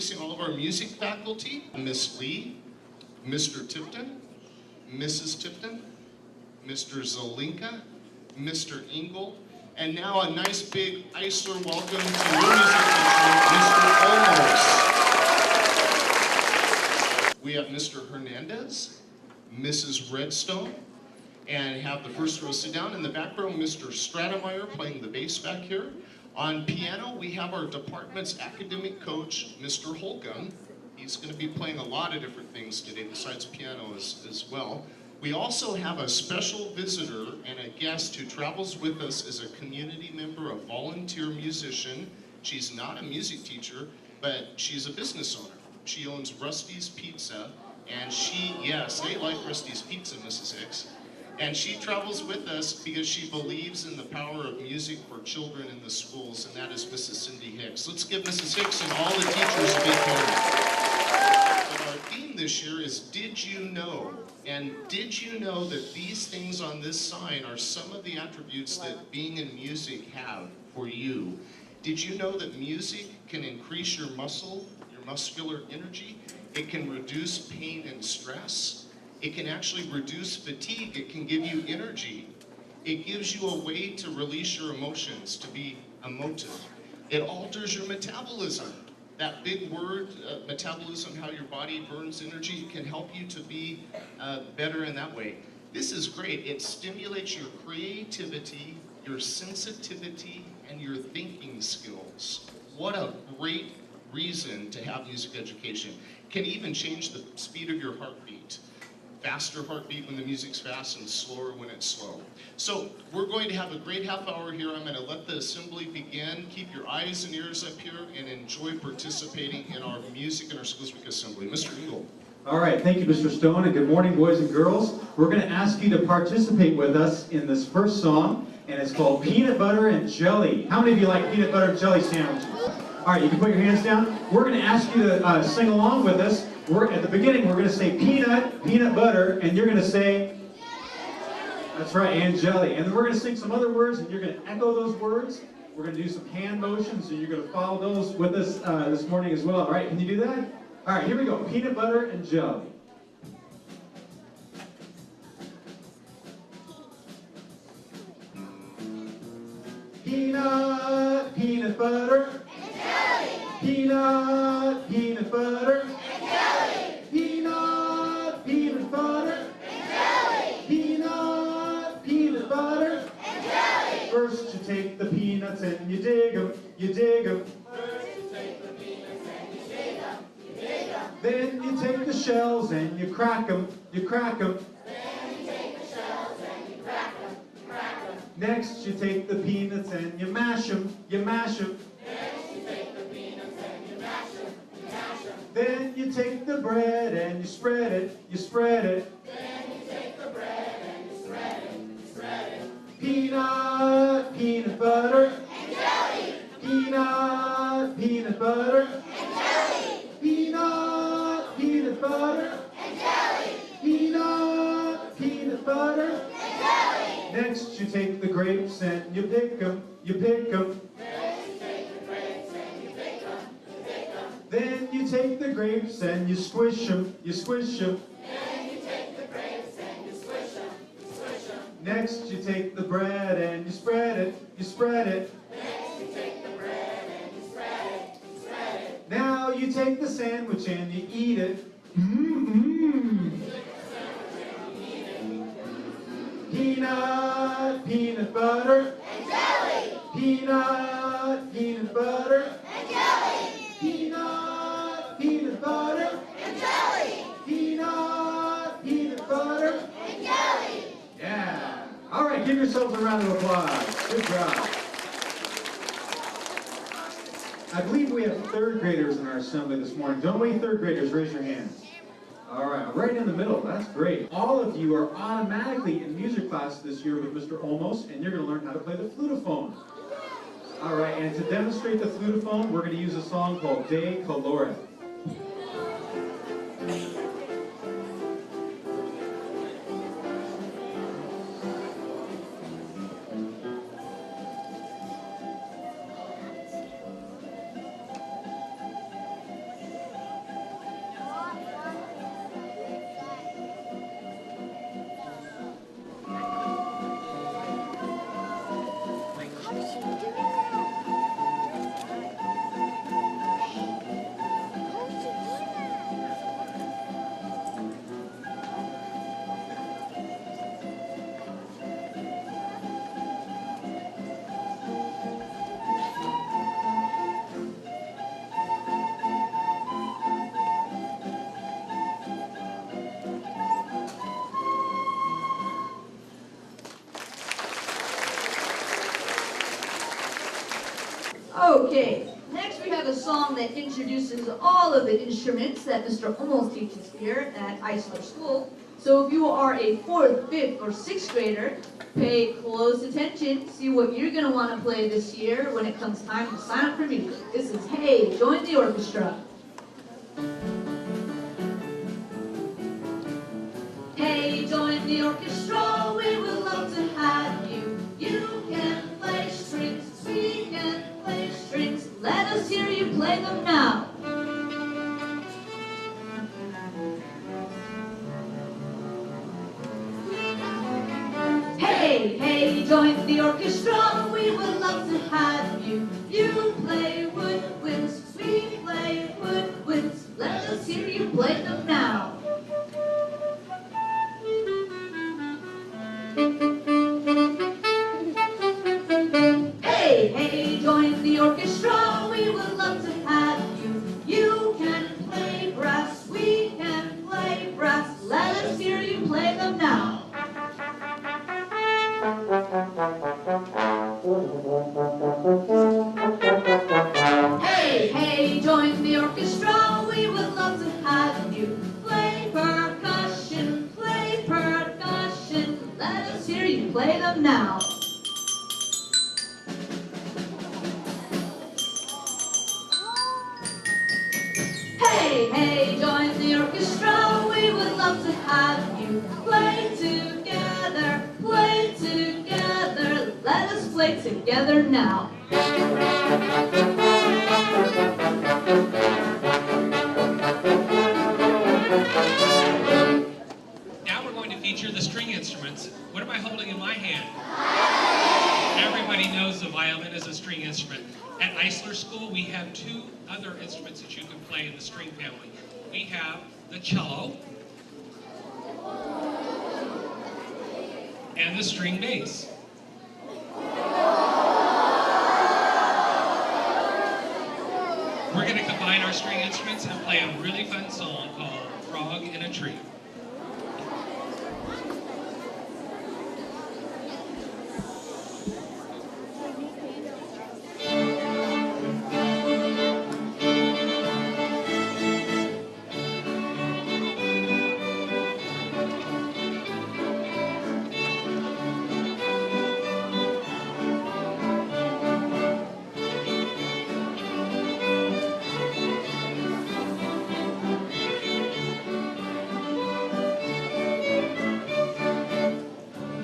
introducing all of our music faculty, Miss Lee, Mr. Tipton, Mrs. Tipton, Mr. Zelinka, Mr. Engel, and now a nice big Eisler welcome to your music teacher, Mr. Olmos. We have Mr. Hernandez, Mrs. Redstone, and have the first row sit down. In the back row, Mr. Stratemeyer playing the bass back here. On piano, we have our department's academic coach, Mr. Holcomb. He's going to be playing a lot of different things today besides piano as well. We also have a special visitor and a guest who travels with us as a community member, a volunteer musician. She's not a music teacher, but she's a business owner. She owns Rusty's Pizza, and yes, they like Rusty's Pizza, Mrs. Hicks. And she travels with us because she believes in the power of music for children in the schools, and that is Mrs. Cindy Hicks. Let's give Mrs. Hicks and all the teachers a big hand. But our theme this year is Did You Know? And did you know that these things on this sign are some of the attributes that being in music have for you? Did you know that music can increase your muscular energy? It can reduce pain and stress. It can actually reduce fatigue. It can give you energy. It gives you a way to release your emotions, to be emotive. It alters your metabolism. That big word, metabolism, how your body burns energy, can help you to be better in that way. This is great. It stimulates your creativity, your sensitivity, and your thinking skills. What a great reason to have music education. Can even change the speed of your heartbeat. Faster heartbeat when the music's fast and slower when it's slow. So we're going to have a great half hour here. I'm going to let the assembly begin. Keep your eyes and ears up here and enjoy participating in our music and our Schools Week assembly. Mr. Engel. All right, thank you, Mr. Stone, and good morning, boys and girls. We're going to ask you to participate with us in this first song, and it's called Peanut Butter and Jelly. How many of you like peanut butter and jelly sandwiches? All right, you can put your hands down. We're going to ask you to sing along with us. At the beginning, we're going to say peanut butter, and you're going to say, that's right, and jelly. And then we're going to sing some other words, and you're going to echo those words. We're going to do some hand motions, and you're going to follow those with us this morning as well. All right, can you do that? All right, here we go. Peanut butter and jelly. Peanut butter, and jelly. Peanut butter, and jelly. Peanut butter, and jelly. Peanut butter, and jelly. First you take the peanuts and you dig them, First you take the peanuts and you dig them, Then you take the shells and you crack them, Then you take the shells and you crack them, Next you take the peanuts and you mash them, Next you take the peanuts and you mash them, Then you take the bread and you spread it, Then you take the bread and you spread it, Peanut butter, and jelly. Peanut butter, and jelly. Peanut butter, and jelly. Peanut butter, and jelly. Next you take the grapes and you pick them, Next you take the grapes and you pick them, Then you take the grapes and you squish them, Then you take the grapes and you squish them, Next you take the bread and you spread it, Next you take the bread and you spread it, Now you take the sandwich and you eat it, Peanut butter, and jelly. Peanut butter, and jelly. Peanut butter, and jelly. Peanut butter, and jelly. Yeah. All right, give yourselves a round of applause. Good job. I believe we have third graders in our assembly this morning. Don't we? Third graders, raise your hands. All right in the middle. That's great. All of you are automatically in music class this year with Mr. Olmos, and you're going to learn how to play the flutophone. All right, and to demonstrate the flutophone, we're going to use a song called De Colore. song that introduces all of the instruments that Mr. Olmos teaches here at Eisler School. So if you are a 4th, 5th, or 6th grader, pay close attention, see what you're going to want to play this year when it comes time to sign up for music. This is Hey, Join the Orchestra. Hey, join the orchestra, we would love to have you. You can play strings, we can play strings. Let us hear you play them now. Hey, hey, join the orchestra, we would love to have you. You play woodwinds, we play woodwinds. Let us hear you play them now. Hey, hey, join the orchestra, we would love to have you. You can play brass, we can play brass. Let us hear you play them now. Hey, hey, join the orchestra, we would love to have you. Play percussion, play percussion. Let us hear you play them now. Hey, hey, join the orchestra, we would love to have you. Play together, let us play together now. Now we're going to feature the string instruments. What am I holding in my hand? Everybody knows the violin is a string instrument. At Eisler School, we have 2 other instruments that you can play in the string family. We have the cello and the string bass. We're going to combine our string instruments and play a really fun song called Frog in a Tree.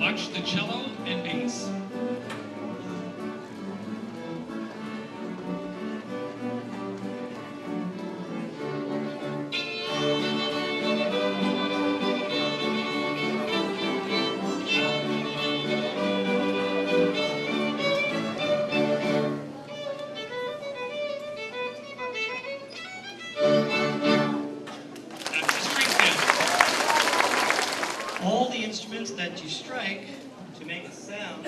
Watch the cello and bass. That's the string family. All the instruments that you strike to make a sound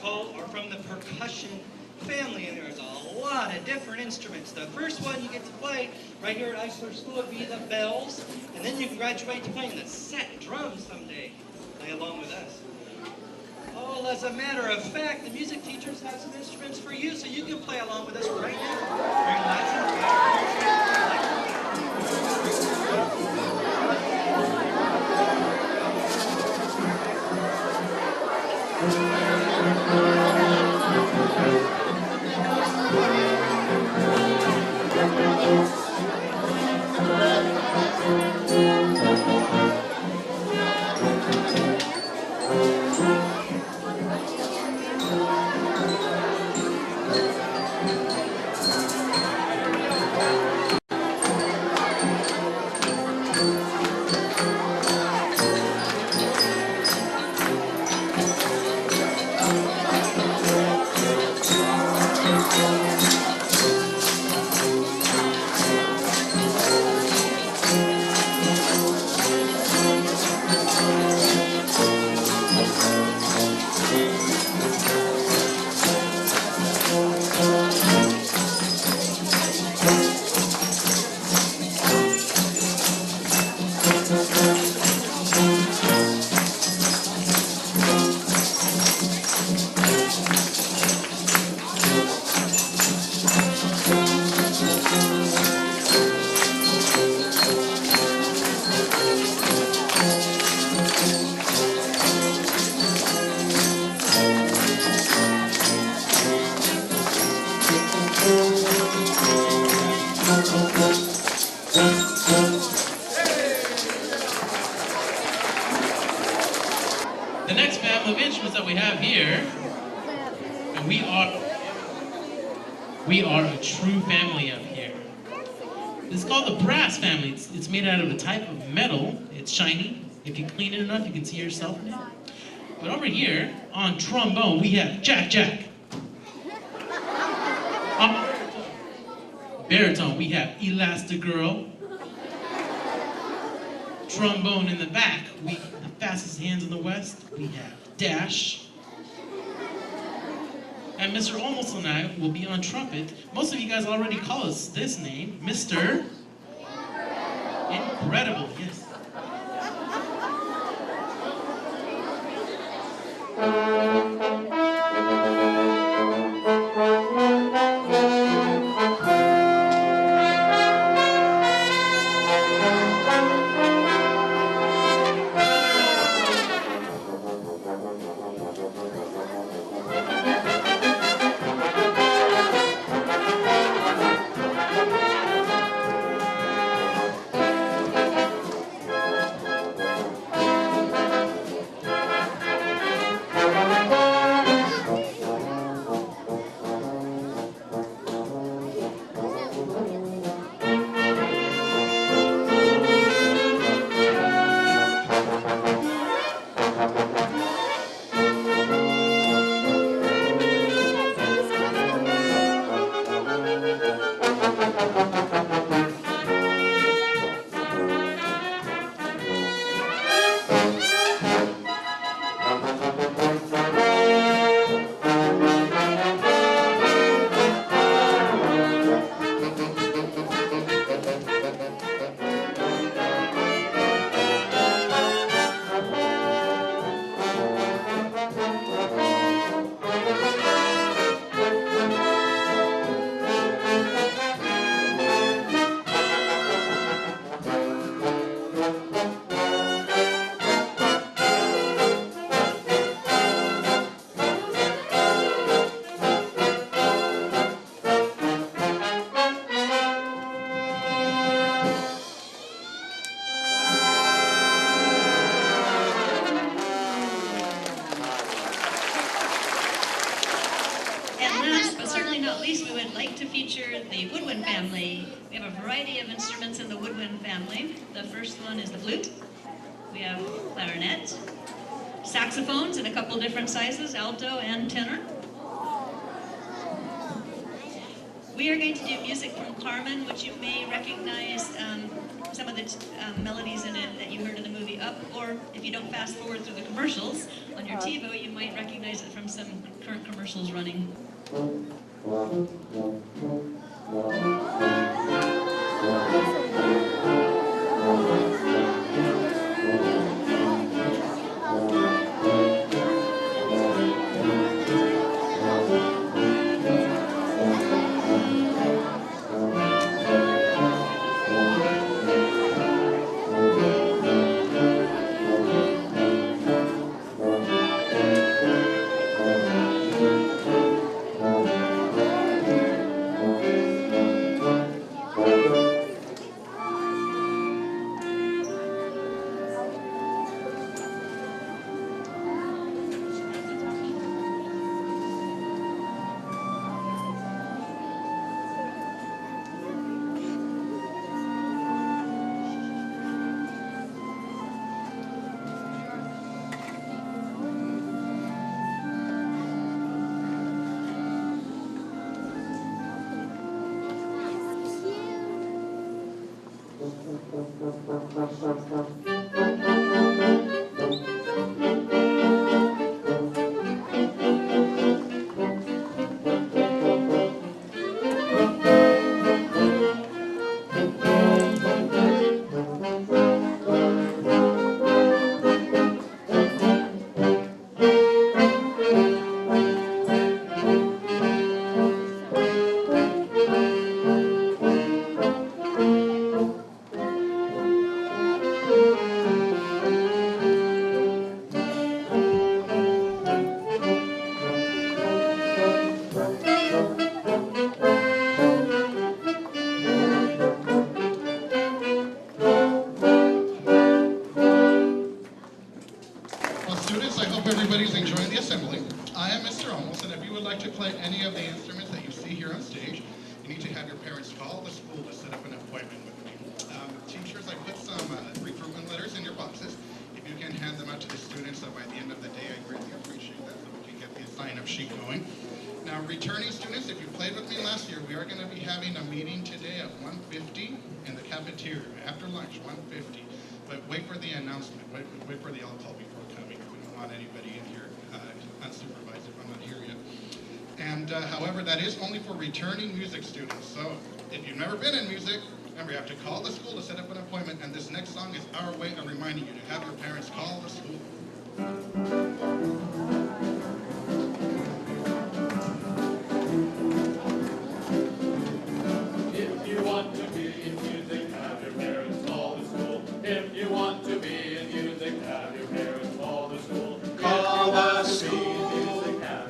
are from the percussion family, and there's a lot of different instruments. The first one you get to play right here at Eisler School would be the bells, and then you can graduate to playing the set drums someday. Play along with us. Oh, as a matter of fact, the music teachers have some instruments for you, so you can play along with us right now. During of instruments that we have here. And we are a true family up here. It's called the brass family. It's made out of a type of metal. It's shiny. If you clean it enough, you can see yourself in it. But over here, on trombone, we have Jack. On baritone, we have Elastigirl. Trombone in the back, the fastest hands in the West, we have Dash. And Mr. Olmos and I will be on trumpet. Most of you guys already call us this name, Mr. Incredible, yes. The woodwind family. We have a variety of instruments in the woodwind family. The first one is the flute. We have clarinet, saxophones in a couple of different sizes, alto and tenor. We are going to do music from Carmen, which you may recognize some of the melodies in it that you heard in the movie Up, or if you don't fast forward through the commercials on your TiVo, you might recognize it from some current commercials running. assembly. I am Mr. Olmos, and if you would like to play any of the instruments that you see here on stage, you need to have your parents call the school to set up an appointment with me. Teachers, I put some recruitment letters in your boxes. If you can hand them out to the students, so by the end of the day, I greatly appreciate that, so we can get the sign-up sheet going. Now, returning students, if you played with me last year, we are going to be having a meeting today at 1:50 in the cafeteria, after lunch, 1:50. But wait for the announcement, wait for the alcohol before coming. We don't want anybody in here unsupervised if I'm not here yet. And however, that is only for returning music students. So if you've never been in music, remember you have to call the school to set up an appointment, and this next song is our way of reminding you to have your parents call the school. If you want to be in music, have your parents call the school. If you want to be in music, have your parents call the school. Call the school.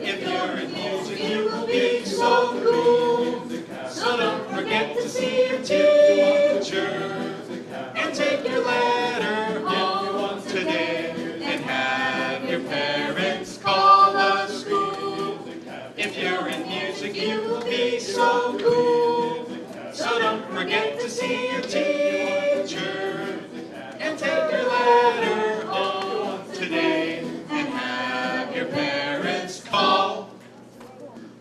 If you're in music, you will be so cool. So don't forget to see your teacher and take your letter home today and have your parents call the school. If you're in music, you will be so cool. So don't forget to see your teacher and take your letter home today and have your parents call.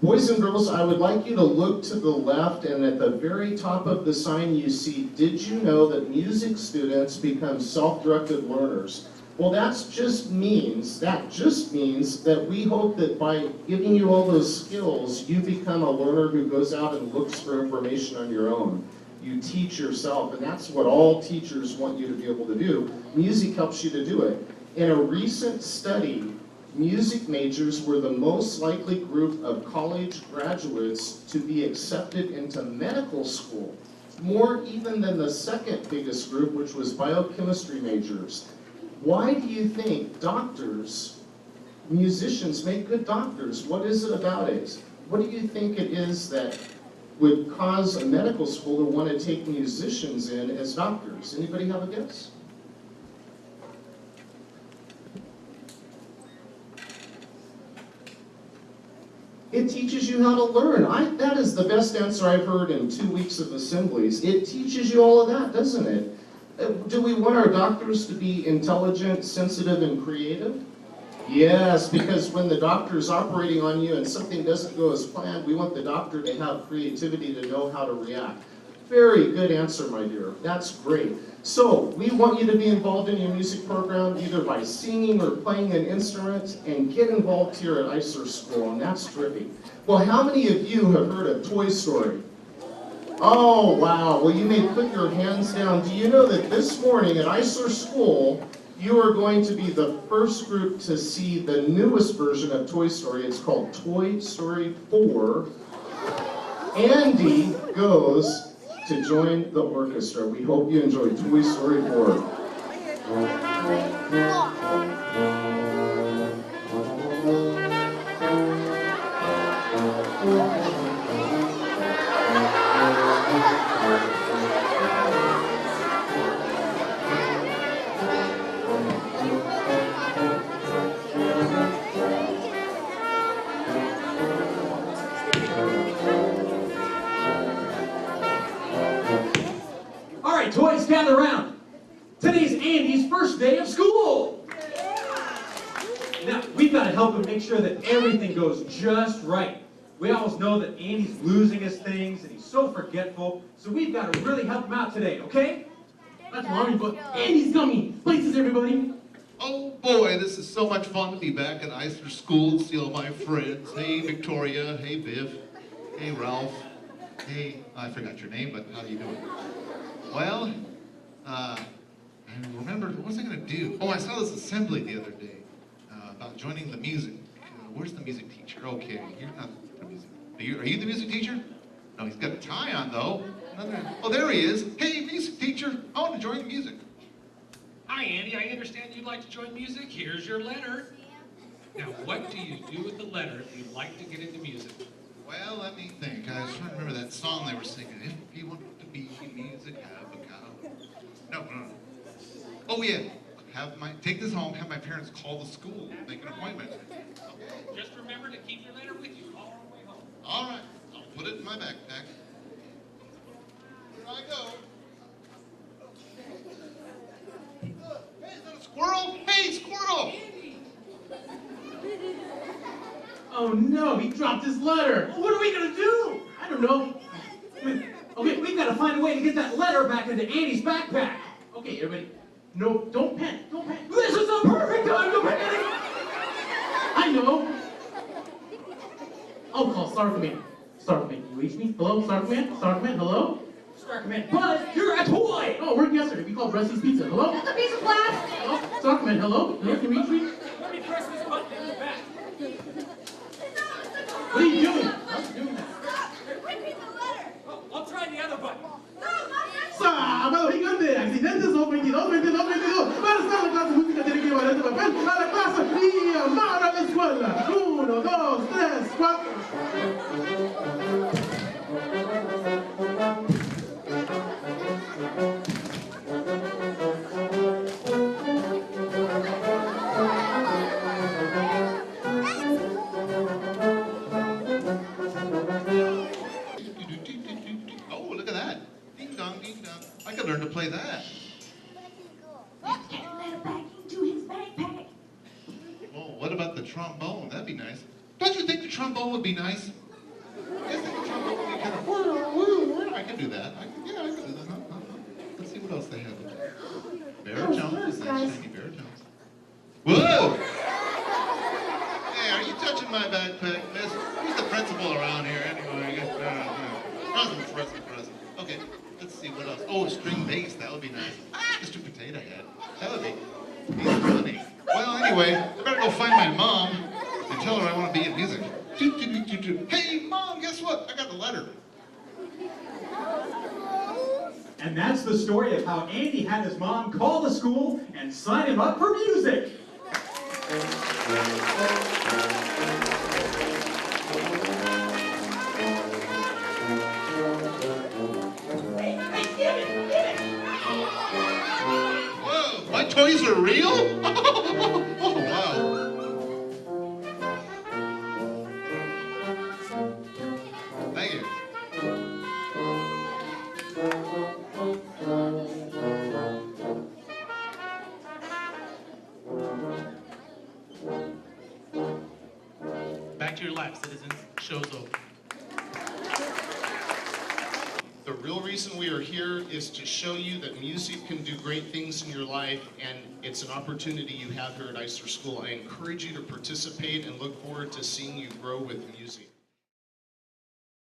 Boys and girls, I would like you to look to the left, and at the very top of the sign you see, did you know that music students become self-directed learners? Well, that just means that we hope that by giving you all those skills, you become a learner who goes out and looks for information on your own. You teach yourself, and that's what all teachers want you to be able to do. Music helps you to do it. In a recent study, music majors were the most likely group of college graduates to be accepted into medical school, more even than the second biggest group, which was biochemistry majors. Why do you think musicians make good doctors? What is it about it? What do you think it is that would cause a medical school to want to take musicians in as doctors? Anybody have a guess? It teaches you how to learn. That is the best answer I've heard in 2 weeks of assemblies. It teaches you all of that, doesn't it? Do we want our doctors to be intelligent, sensitive, and creative? Yes, because when the doctor's operating on you and something doesn't go as planned, we want the doctor to have creativity to know how to react. Very good answer, my dear. That's great. So, we want you to be involved in your music program either by singing or playing an instrument, and get involved here at Eisler School, and that's terrific. Well, how many of you have heard of Toy Story? Oh, wow. Well, you may put your hands down. Do you know that this morning at Eisler School, you are going to be the first group to see the newest version of Toy Story. It's called Toy Story 4. Andy goes to join the orchestra. We hope you enjoy Toy Story 4. All right, toys, gather around. Today's Andy's first day of school. Now, we've got to help him make sure that everything goes just right. We always know that Andy's losing his things and he's so forgetful, so we've got to really help him out today, okay? That's Mommy, but Andy's coming. Places, everybody. Oh boy, this is so much fun to be back at Eisler School and see all my friends. Hey Victoria, hey Viv, hey Ralph, hey, I forgot your name, but how you doing? Well, I remember, what was I gonna do? Oh, I saw this assembly the other day about joining the music. Where's the music teacher? Okay, you're not the music. Are you the music teacher? No, he's got a tie on though. Oh, there he is. Hey, music teacher, I want to join the music. Hi, Andy. I understand you'd like to join music. Here's your letter. Now, what do you do with the letter if you'd like to get into music? Well, let me think. I was trying to remember that song they were singing. If you want to be music, have a cow. No. Oh, yeah. take this home, have my parents call the school, make an appointment. Just remember to keep your letter with you all the way home. All right, I'll put it in my backpack. Here I go. Hey, is that a squirrel? Hey, squirrel! Oh no, he dropped his letter. What are we gonna do? I don't know. Okay, we've got to find a way to get that letter back into Andy's backpack. Okay, everybody, no, don't panic, don't panic. This is the perfect time to panic. I know. I'll call Star Command. Star Command, can you reach me? Hello, Star Command? Star Command, hello? Star Command, Buzz, you're a toy! Oh, where'd yesterday? We called Rusty's Pizza. Hello? That's a piece of plastic. Hello? Star Command, hello? Hello, can you reach me? Let me press this button in the back. What are you doing? I'm doing that. Oh, I'll try the other button. Sábado gigante, accidentes 222, 22, 22. Para estar en la clase de música tiene que llevar este papel a la clase y amar a la escuela. 1, 2, 3, 4. Oh, look at that. Ding dong, ding dong. I could learn to play that. Let's get the letter back into his backpack. Oh, what about the trombone? That'd be nice. Don't you think the trombone would be nice? I think the trombone would be kind of... I can do that. I can do that. Let's see what else they have. Baritones. Nice shiny baritones. Whoa! Hey, are you touching my backpack, miss? Who's the principal around here anyway? Present. Okay, let's see what else. Oh, string bass. That would be nice. Mr. Potato Head. That would be... He's funny. Well, anyway, I better go find my mom and tell her I want to be in music. Hey, Mom, guess what? I got the letter. And that's the story of how Andy had his mom call the school and sign him up for music. Whoa, my toys are real? Oh, wow. Thank you. Back to your life, citizens. Show's over. The real reason we are here is to show you that music can do great things in your life, and it's an opportunity you have here at Eisler School. I encourage you to participate and look forward to seeing you grow with music.